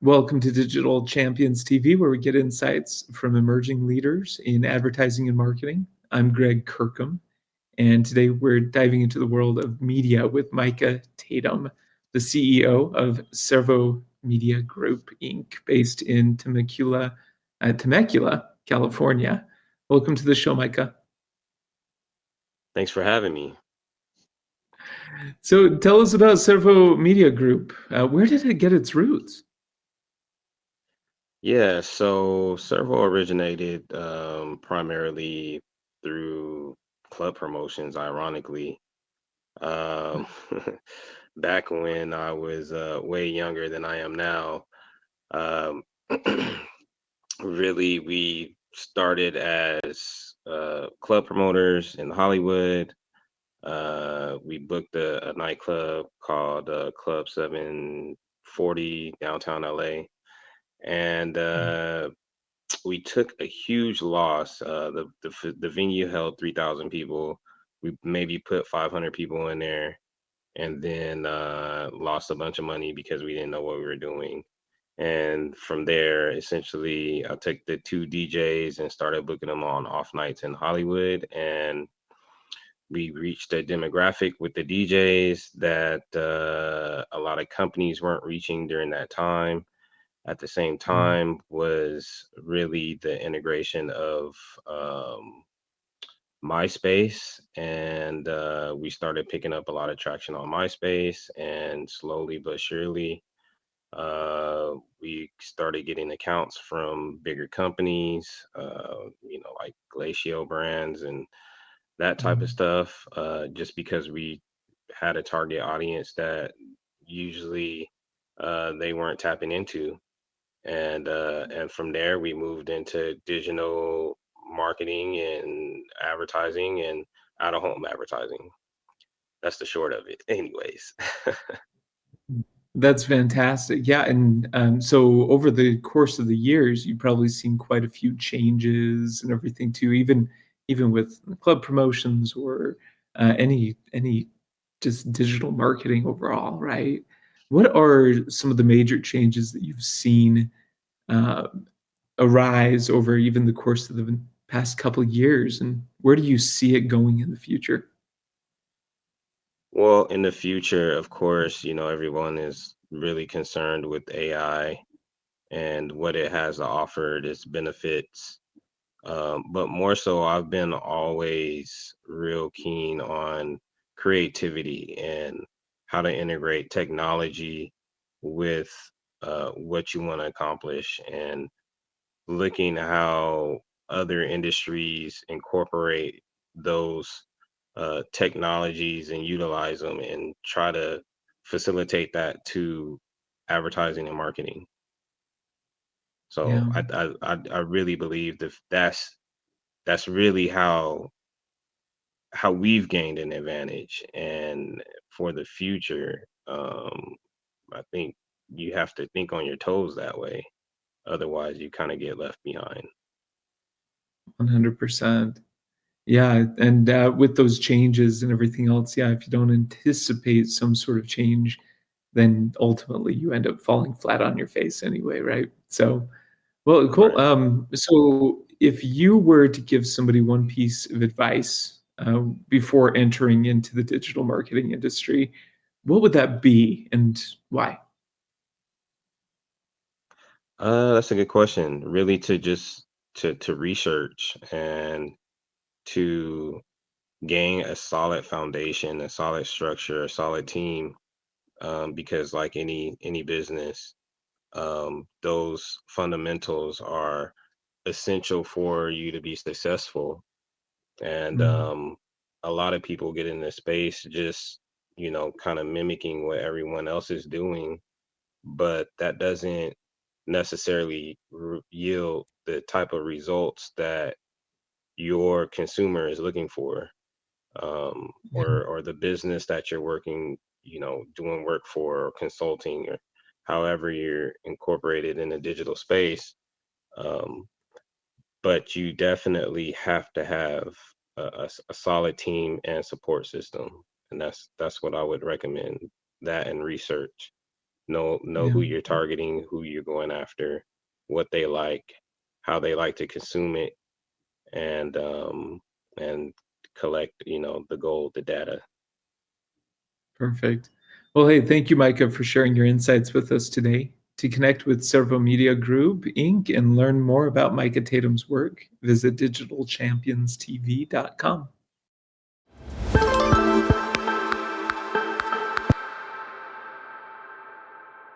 Welcome to Digital Champions TV, where we get insights from emerging leaders in advertising and marketing. I'm Greg Kirkham, and today we're diving into the world of media with Micah Tatum, the CEO of Cervo Media Group, Inc., based in Temecula, California. Welcome to the show, Micah. Thanks for having me. So tell us about Cervo Media Group. Where did it get its roots? Yeah, so Servo originated primarily through club promotions, ironically. Um, Back when I was way younger than I am now. Um, Really, we started as club promoters in Hollywood. We booked a nightclub called Club 740 downtown LA. And we took a huge loss. The venue held 3,000 people. We maybe put 500 people in there, and then lost a bunch of money because we didn't know what we were doing. And from there, essentially, I took the two DJs and started booking them on off nights in Hollywood. And we reached a demographic with the DJs that a lot of companies weren't reaching during that time. At the same time was really the integration of MySpace, and we started picking up a lot of traction on MySpace, and slowly but surely, we started getting accounts from bigger companies, like Glacio brands and that type of stuff, just because we had a target audience that usually they weren't tapping into. And from there we moved into digital marketing and advertising and out of home advertising. That's the short of it anyways. That's fantastic. Yeah, and so over the course of the years, you've probably seen quite a few changes and everything too, even with club promotions or any just digital marketing overall, right? What are some of the major changes that you've seen uh, arise over even the course of the past couple of years, and where do you see it going in the future? Well, in the future, of course, everyone is really concerned with AI and what it has to offer, its benefits. But more so, I've been always real keen on creativity and how to integrate technology with what you want to accomplish, and looking how other industries incorporate those technologies and utilize them and try to facilitate that to advertising and marketing. So Yeah. I really believe that that's really how we've gained an advantage. And for the future, I think you have to think on your toes that way. Otherwise, you kind of get left behind. 100%. Yeah, and with those changes and everything else, yeah, if you don't anticipate some sort of change, then ultimately you end up falling flat on your face anyway, right? So, well, cool. Right. So if you were to give somebody one piece of advice before entering into the digital marketing industry, what would that be and why? That's a good question. Really, to just to research and to gain a solid foundation, a solid structure, a solid team. Because like any business, those fundamentals are essential for you to be successful. And Mm, a lot of people get in this space just kind of mimicking what everyone else is doing, but that doesn't necessarily yield the type of results that your consumer is looking for, yeah, or the business that you're working, doing work for, or consulting, or however you're incorporated in a digital space. Um, but you definitely have to have a solid team and support system, and that's what I would recommend. That and research. know Yeah. who you're targeting, who you're going after, what they like, how they like to consume it, and collect, the gold, the data. Perfect. Well, hey, thank you, Micah, for sharing your insights with us today. To connect with Cervo Media Group, Inc., and learn more about Micah Tatum's work, visit digitalchampionstv.com.